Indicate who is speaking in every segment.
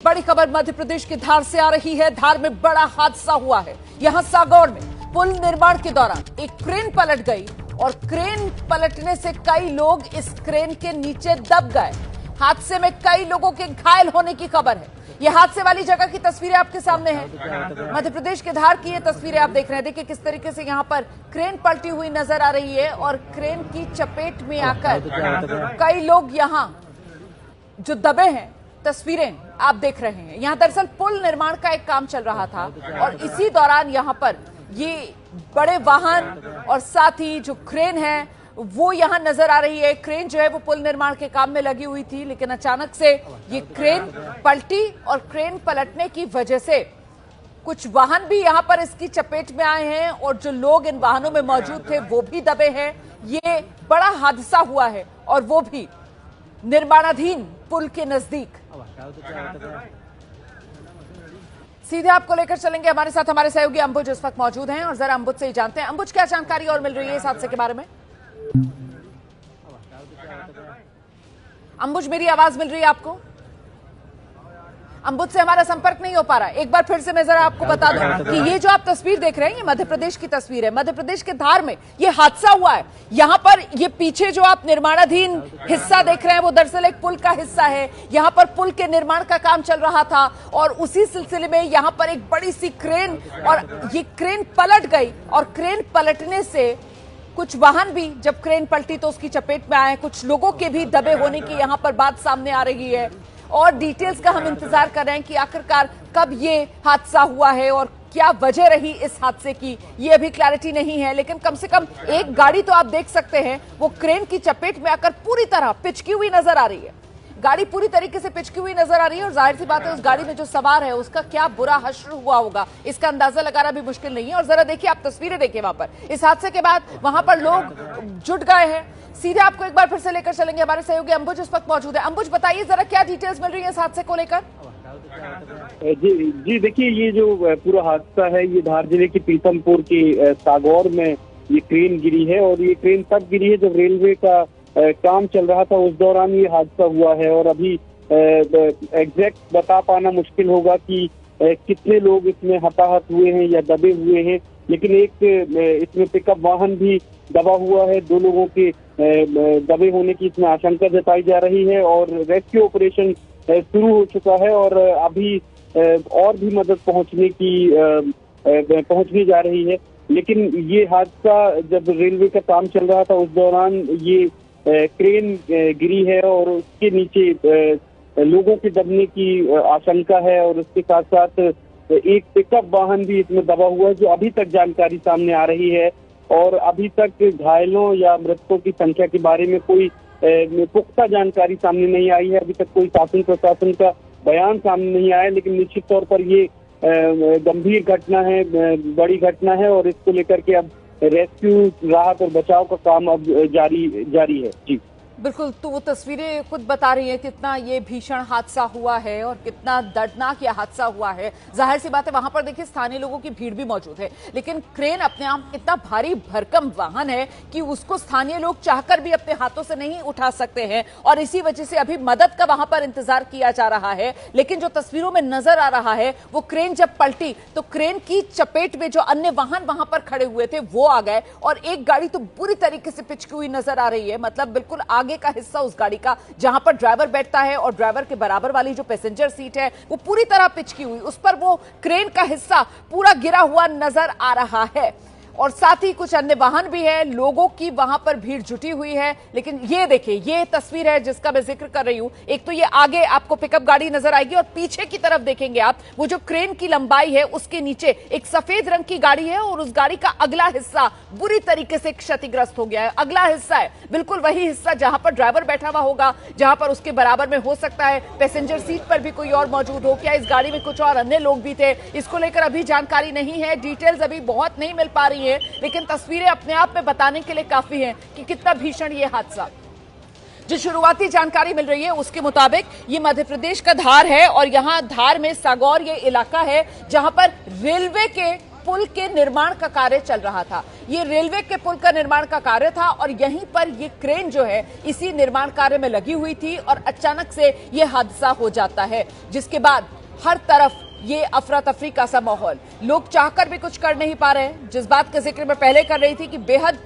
Speaker 1: बड़ी खबर मध्य प्रदेश की धार से आ रही है। धार में बड़ा हादसा हुआ है। यहां सागौर में पुल निर्माण के दौरान एक क्रेन पलट गई और क्रेन पलटने से कई लोग इस क्रेन के नीचे दब गए। हादसे में कई लोगों के घायल होने की खबर है। यह हादसे वाली जगह की तस्वीरें आपके सामने हैं। मध्य प्रदेश के धार की ये तस्वीरें आप देख रहे हैं। देखिए किस तरीके से यहां पर क्रेन पलटी हुई नजर आ रही है और क्रेन की चपेट में आकर कई लोग यहां जो दबे हैं, तस्वीरें आप देख रहे हैं। यहां दरअसल पुल निर्माण का एक काम चल रहा था और इसी दौरान यहां पर ये बड़े वाहन और साथ ही जो क्रेन है वो यहां नजर आ रही है। क्रेन जो है वो पुल निर्माण के काम में लगी हुई थी, लेकिन अचानक से ये क्रेन पलटी और क्रेन पलटने की वजह से कुछ वाहन भी यहां पर इसकी चपेट में आए हैं और जो लोग इन वाहनों में मौजूद थे वो भी दबे हैं। ये बड़ा हादसा हुआ है और वो भी निर्माणाधीन पुल के नजदीक। सीधे आपको लेकर चलेंगे। हमारे साथ हमारे सहयोगी अंबुज इस वक्त मौजूद हैं और जरा अंबुज से ही जानते हैं। अंबुज, क्या जानकारी और मिल रही है इस हादसे के बारे में? अंबुज, मेरी आवाज मिल रही है आपको? अंबुज से हमारा संपर्क नहीं हो पा रहा। एक बार फिर से मैं जरा आपको बता दूं कि ये जो आप तस्वीर देख रहे हैं ये मध्य प्रदेश की तस्वीर है। मध्य प्रदेश के धार में ये हादसा हुआ है। यहां पर ये पीछे जो आप निर्माणाधीन हिस्सा देख रहे हैं वो दरअसल एक पुल का हिस्सा है। यहां पर पुल के निर्माण का काम चल रहा था और उसी सिलसिले में यहां पर एक बड़ी सी क्रेन और ये क्रेन पलट गई और क्रेन पलटने से कुछ वाहन भी जब क्रेन पलटी तो उसकी चपेट में आए। कुछ लोगों के भी दबे होने की यहां पर बात सामने आ रही है और डिटेल्स का हम इंतजार कर रहे हैं कि आखिरकार कब ये हादसा हुआ है और क्या वजह रही इस हादसे की, ये अभी क्लैरिटी नहीं है। लेकिन कम से कम एक गाड़ी तो आप देख सकते हैं वो क्रेन की चपेट में आकर पूरी तरह पिचकी हुई नजर आ रही है। गाड़ी पूरी तरीके से पिचकी हुई नजर आ रही है और जाहिर सी बात है उस गाड़ी में जो सवार है उसका क्या बुरा हश्र हुआ होगा इसका अंदाजा लगाना भी मुश्किल नहीं है। और जरा देखिए, आप तस्वीरें देखिए, वहां पर इस हादसे के बाद वहां पर लोग जुट गए हैं। सीधे आपको एक बार फिर से लेकर चलेंगे। हमारे सहयोगी अंबुज इस वक्त मौजूद है। अंबुज, बताइए जरा क्या डिटेल्स मिल रही है इस हादसे को लेकर?
Speaker 2: जी देखिए, ये जो पूरा हादसा है ये धार जिले के पीतमपुर के सागौर में ये क्रेन गिरी है और ये क्रेन तब गिरी है जब रेलवे का काम चल रहा था, उस दौरान ये हादसा हुआ है। और अभी एग्जैक्ट बता पाना मुश्किल होगा कि कितने लोग इसमें हताहत हुए हैं या दबे हुए हैं, लेकिन एक इसमें पिकअप वाहन भी दबा हुआ है। दो लोगों के दबे होने की इसमें आशंका जताई जा रही है और रेस्क्यू ऑपरेशन शुरू हो चुका है और अभी और भी मदद पहुंचने जा रही है। लेकिन ये हादसा जब रेलवे का काम चल रहा था उस दौरान ये क्रेन गिरी है और उसके नीचे लोगों के दबने की आशंका है और उसके साथ साथ एक पिकअप वाहन भी इसमें दबा हुआ है, जो अभी तक जानकारी सामने आ रही है। और अभी तक घायलों या मृतकों की संख्या के बारे में कोई पुख्ता जानकारी सामने नहीं आई है। अभी तक कोई शासन प्रशासन का बयान सामने नहीं आया, लेकिन निश्चित तौर पर ये गंभीर घटना है, बड़ी घटना है और इसको लेकर के अब रेस्क्यू, राहत और बचाव का काम अब जारी है। जी
Speaker 1: बिल्कुल, तो वो तस्वीरें खुद बता रही हैं कितना ये भीषण हादसा हुआ है और कितना दर्दनाक ये हादसा हुआ है। जाहिर सी बात है वहां पर देखिए स्थानीय लोगों की भीड़ भी मौजूद है, लेकिन क्रेन अपने आप इतना भारी भरकम वाहन है कि उसको स्थानीय लोग चाहकर भी अपने हाथों से नहीं उठा सकते हैं और इसी वजह से अभी मदद का वहां पर इंतजार किया जा रहा है। लेकिन जो तस्वीरों में नजर आ रहा है वो क्रेन जब पलटी तो क्रेन की चपेट में जो अन्य वाहन वहां पर खड़े हुए थे वो आ गए और एक गाड़ी तो बुरी तरीके से पिचकी हुई नजर आ रही है। मतलब बिल्कुल आगे का हिस्सा उस गाड़ी का जहां पर ड्राइवर बैठता है और ड्राइवर के बराबर वाली जो पैसेंजर सीट है वो पूरी तरह पिचकी हुई, उस पर वो क्रेन का हिस्सा पूरा गिरा हुआ नजर आ रहा है और साथ ही कुछ अन्य वाहन भी है। लोगों की वहां पर भीड़ जुटी हुई है। लेकिन ये देखिए, ये तस्वीर है जिसका मैं जिक्र कर रही हूं। एक तो ये आगे आपको पिकअप गाड़ी नजर आएगी और पीछे की तरफ देखेंगे आप, वो जो क्रेन की लंबाई है उसके नीचे एक सफेद रंग की गाड़ी है और उस गाड़ी का अगला हिस्सा बुरी तरीके से क्षतिग्रस्त हो गया है। अगला हिस्सा है बिल्कुल वही हिस्सा जहां पर ड्राइवर बैठा हुआ होगा, जहां पर उसके बराबर में हो सकता है पैसेंजर सीट पर भी कोई और मौजूद हो। क्या इस गाड़ी में कुछ और अन्य लोग भी थे, इसको लेकर अभी जानकारी नहीं है। डिटेल्स अभी बहुत नहीं मिल पा रही है, लेकिन तस्वीरें अपने आप में बताने के लिए काफी हैं कि कितना भीषण ये हादसा। जो शुरुआती जानकारी मिल रही है उसके मुताबिक ये मध्य प्रदेश का धार है और यहां धार में सागौर ये इलाका है जहां पर रेलवे के पुल के निर्माण का कार्य चल रहा था। ये रेलवे के पुल का निर्माण का कार्य था और यहीं पर ये क्रेन जो है इसी निर्माण कार्य में लगी हुई थी और अचानक से ये हादसा हो जाता है, जिसके बाद हर तरफ ये अफरा तफरी का सा माहौल, लोग चाहकर भी कुछ कर नहीं पा रहे हैं। जिस बात का जिक्र मैं पहले कर रही थी कि बेहद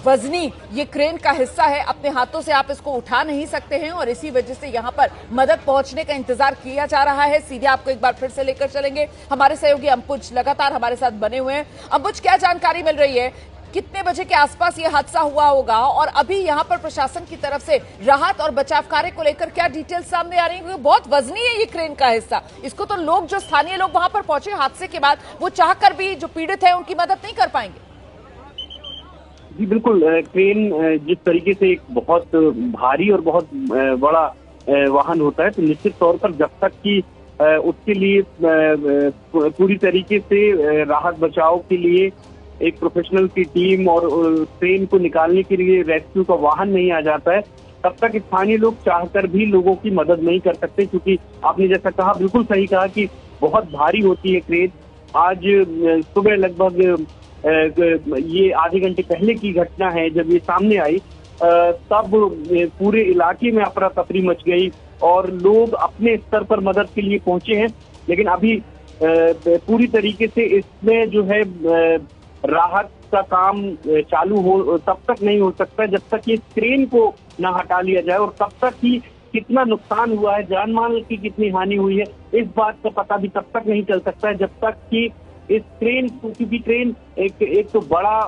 Speaker 1: वजनी ये क्रेन का हिस्सा है, अपने हाथों से आप इसको उठा नहीं सकते हैं और इसी वजह से यहां पर मदद पहुंचने का इंतजार किया जा रहा है। सीधे आपको एक बार फिर से लेकर चलेंगे, हमारे सहयोगी अंबुज लगातार हमारे साथ बने हुए हैं। अंबुज, क्या जानकारी मिल रही है, कितने बजे के आसपास ये हादसा हुआ होगा और अभी यहाँ पर प्रशासन की तरफ से राहत और बचाव कार्य को लेकर क्या डिटेल सामने आ रही है? क्योंकि बहुत वजनी है ये क्रेन का हिस्सा, इसको तो लोग, जो स्थानीय लोग वहां पर पहुंचे हादसे के बाद, वो चाहकर भी जो पीड़ित है उनकी मदद नहीं कर पाएंगे।
Speaker 2: जी बिल्कुल, क्रेन जिस तरीके से एक बहुत भारी और बहुत बड़ा वाहन होता है, तो निश्चित तौर पर जब तक कि उसके लिए पूरी तरीके से राहत बचाव के लिए एक प्रोफेशनल की टीम और ट्रेन को निकालने के लिए रेस्क्यू का वाहन नहीं आ जाता है, तब तक स्थानीय लोग चाहकर भी लोगों की मदद नहीं कर सकते। क्योंकि आपने जैसा कहा, बिल्कुल सही कहा कि बहुत भारी होती है क्रेन। आज सुबह लगभग ये आधे घंटे पहले की घटना है, जब ये सामने आई तब पूरे इलाके में अफरा तफरी मच गई और लोग अपने स्तर पर मदद के लिए पहुंचे हैं। लेकिन अभी पूरी तरीके से इसमें जो है राहत का काम चालू हो तब तक नहीं हो सकता जब तक इस क्रेन को ना हटा लिया जाए, और तब तक ही कितना नुकसान हुआ है, जान माल की कितनी हानि हुई है, इस बात का पता भी तब तक नहीं चल सकता है जब तक कि इस ट्रेन, क्योंकि ट्रेन एक तो बड़ा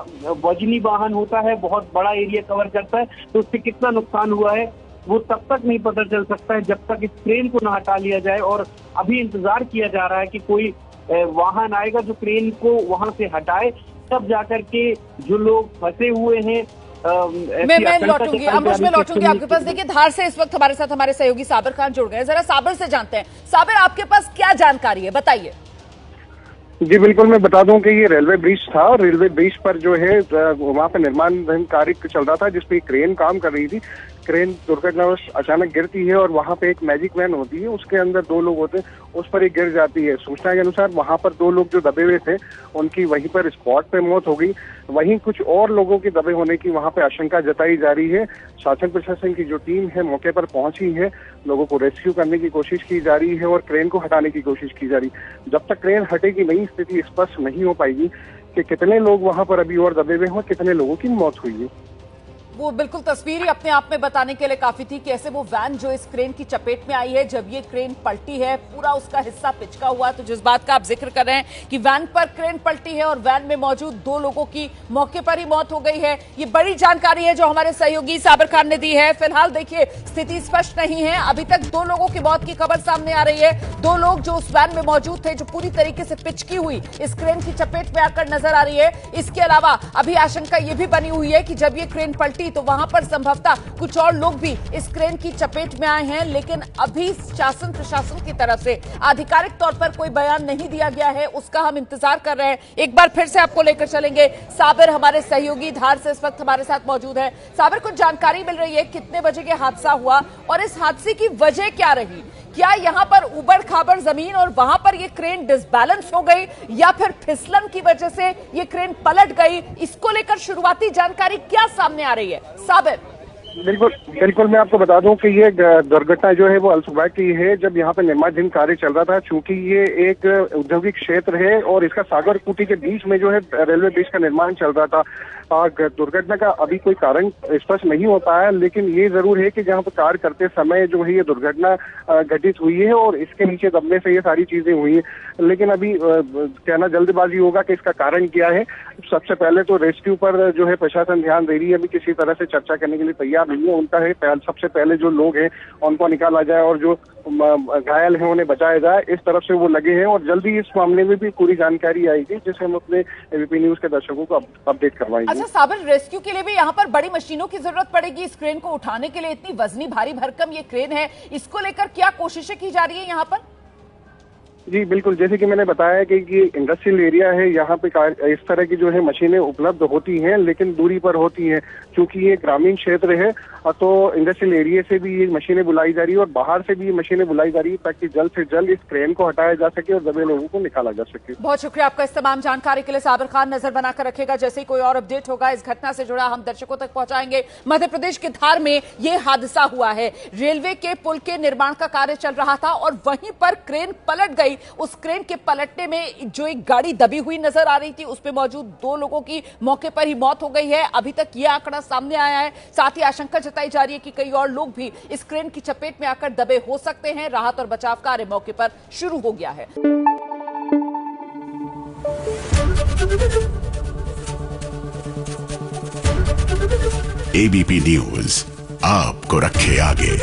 Speaker 2: वजनी वाहन होता है, बहुत बड़ा एरिया कवर करता है, तो उससे कितना नुकसान हुआ है वो तब तक नहीं पता चल सकता है जब तक इस ट्रेन को ना हटा लिया जाए। और अभी इंतजार किया जा रहा है कि कोई वाहन आएगा जो क्रेन को वहां से हटाए, तब जाकर के जो लोग फंसे हुए हैं।
Speaker 1: मैं लौटूंगी, अंबुज में लौटूंगी आपके पास। देखिए, धार से इस वक्त हमारे साथ हमारे सहयोगी साबिर खान जुड़ गए, जरा साबिर से जानते हैं। साबिर, आपके पास क्या जानकारी है, बताइए।
Speaker 3: जी बिल्कुल, मैं बता दूं कि ये रेलवे ब्रिज था और रेलवे ब्रिज पर जो है वहाँ पे निर्माण कार्य चल रहा था, जिसपे क्रेन काम कर रही थी। क्रेन दुर्घटनावश अचानक गिरती है और वहाँ पे एक मैजिक वैन होती है, उसके अंदर 2 लोग होते हैं, उस पर एक गिर जाती है। सूचना के अनुसार वहाँ पर 2 लोग जो दबे हुए थे उनकी वहीं पर स्पॉट पे मौत हो गई। वहीं कुछ और लोगों की दबे होने की वहाँ पे आशंका जताई जा रही है। शासन प्रशासन की जो टीम है मौके पर पहुंची है, लोगों को रेस्क्यू करने की कोशिश की जा रही है और क्रेन को हटाने की कोशिश की जा रही है। जब तक क्रेन हटेगी नई स्थिति स्पष्ट नहीं हो पाएगी कि कितने लोग वहाँ पर अभी और दबे हुए हैं, कितने लोगों की मौत हुई है।
Speaker 1: वो बिल्कुल तस्वीर ही अपने आप में बताने के लिए काफी थी कि ऐसे वो वैन जो इस क्रेन की चपेट में आई है, जब ये क्रेन पलटी है, पूरा उसका हिस्सा पिचका हुआ। तो जिस बात का आप जिक्र कर रहे हैं कि वैन पर क्रेन पलटी है और वैन में मौजूद 2 लोगों की मौके पर ही मौत हो गई है, ये बड़ी जानकारी है जो हमारे सहयोगी साबिर खान ने दी है। फिलहाल देखिए, स्थिति स्पष्ट नहीं है, अभी तक 2 लोगों की मौत की खबर सामने आ रही है। 2 लोग जो उस वैन में मौजूद थे, जो पूरी तरीके से पिचकी हुई इस क्रेन की चपेट में आकर नजर आ रही है। इसके अलावा अभी आशंका ये भी बनी हुई है कि जब ये क्रेन पलटी तो वहां पर संभवतः कुछ और लोग भी इस क्रेन की चपेट में आए हैं। लेकिन अभी शासन प्रशासन की तरफ से आधिकारिक तौर पर कोई बयान नहीं दिया गया है, उसका हम इंतजार कर रहे हैं। एक बार फिर से आपको लेकर चलेंगे। साबिर हमारे सहयोगी धार से इस वक्त हमारे साथ मौजूद है। साबिर, कुछ जानकारी मिल रही है कितने बजे के हादसा हुआ और इस हादसे की वजह क्या रही? क्या यहाँ पर उबड़ खाबड़ जमीन और वहां पर ये क्रेन डिसबैलेंस हो गई या फिर फिसलन की वजह से ये क्रेन पलट गई? इसको लेकर शुरुआती जानकारी क्या सामने आ रही है, साबिर?
Speaker 3: बिल्कुल मैं आपको बता दूं कि ये दुर्घटना जो है वो अल सुबह की है, जब यहाँ पे निर्माणाधीन कार्य चल रहा था। चूंकि ये एक औद्योगिक क्षेत्र है और इसका सागर कुटी के बीच में जो है रेलवे ब्रिज का निर्माण चल रहा था। दुर्घटना का अभी कोई कारण स्पष्ट नहीं हो पाया, लेकिन ये जरूर है कि जहाँ पर कार्य करते समय जो है ये दुर्घटना घटित हुई है और इसके नीचे दबने से ये सारी चीजें हुई है। लेकिन अभी कहना जल्दबाजी होगा कि इसका कारण क्या है। सबसे पहले तो रेस्क्यू पर जो है प्रशासन ध्यान दे रही है, अभी किसी तरह से चर्चा करने के लिए तैयार नहीं है। उनका है सबसे पहले जो लोग हैं उनको निकाला जाए और जो घायल हैं उन्हें बचाया जाए, इस तरफ से वो लगे हैं। और जल्दी इस मामले में भी पूरी जानकारी आएगी जिसे हम अपने एबीपी न्यूज के दर्शकों को अपडेट करवाएंगे।
Speaker 1: अच्छा साबिर, रेस्क्यू के लिए भी यहाँ पर बड़ी मशीनों की जरूरत पड़ेगी इस क्रेन को उठाने के लिए। इतनी वजनी भारी भरकम ये क्रेन है, इसको लेकर क्या कोशिशें की जा रही है यहाँ पर?
Speaker 3: जी बिल्कुल, जैसे कि मैंने बताया कि ये इंडस्ट्रियल एरिया है, यहाँ पे इस तरह की जो है मशीनें उपलब्ध होती हैं लेकिन दूरी पर होती हैं। क्योंकि ये ग्रामीण क्षेत्र है तो इंडस्ट्रियल एरिया से भी ये मशीनें बुलाई जा रही है और बाहर से भी ये मशीनें बुलाई जा रही है ताकि जल्द से जल्द इस क्रेन को हटाया जा सके और दबे लोगों को निकाला जा सके।
Speaker 1: बहुत शुक्रिया आपका इस तमाम जानकारी के लिए। साबिर खान नजर बनाकर रखेगा, जैसे ही कोई और अपडेट होगा इस घटना से जुड़ा हम दर्शकों तक पहुंचाएंगे। मध्य प्रदेश के धार में यह हादसा हुआ है। रेलवे के पुल के निर्माण का कार्य चल रहा था और वहीं पर क्रेन पलट गई। उस क्रेन के पलटने में जो एक गाड़ी दबी हुई नजर आ रही थी उसमें मौजूद 2 लोगों की मौके पर ही मौत हो गई है। अभी तक यह आंकड़ा सामने आया है। साथ ही आशंका जताई जा रही है कि कई और लोग भी इस क्रेन की चपेट में आकर दबे हो सकते हैं। राहत और बचाव कार्य मौके पर शुरू हो गया है।
Speaker 4: एबीपी न्यूज आपको रखे आगे।